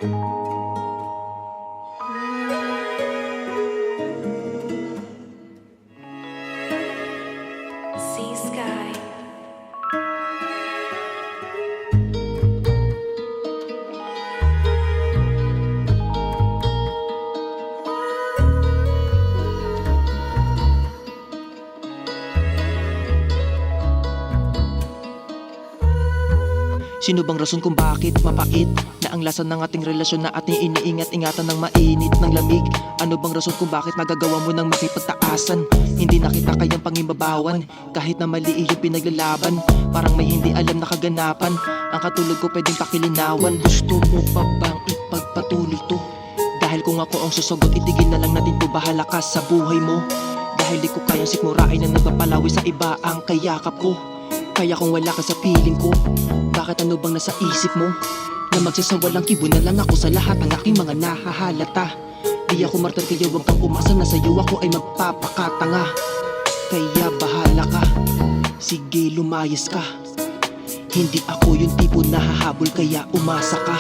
Sea Sky. Sino bang rason kung bakit mapait na ang lasa ng ating relasyon na ating iniingat-ingatan ng mainit ng lamig? Ano bang rason kung bakit nagagawa mo ng makipagtaasan? Hindi na kita kayang pangimbabawan kahit na mali yung pinaglalaban. Parang may hindi alam na kaganapan. Ang katulog ko pwedeng pakilinawan. Gusto mo pa bang ipagpatuloy to? Dahil kung ako ang susugot, itigil na lang natin to. Bahala ka sa buhay mo. Dahil di ko kayang sikmurain na nagpapalawi sa iba ang kayakap ko. Kaya kung wala ka sa piling ko, bakit ano bang nasa isip mo? Na magsasawalang kibo na lang ako sa lahat ng aking mga nahahalata. Di ako martal kaya wag kang umasa na sa'yo ako ay magpapakatanga. Kaya bahala ka, sige lumayas ka. Hindi ako yung tipo na hahabol kaya umasa ka.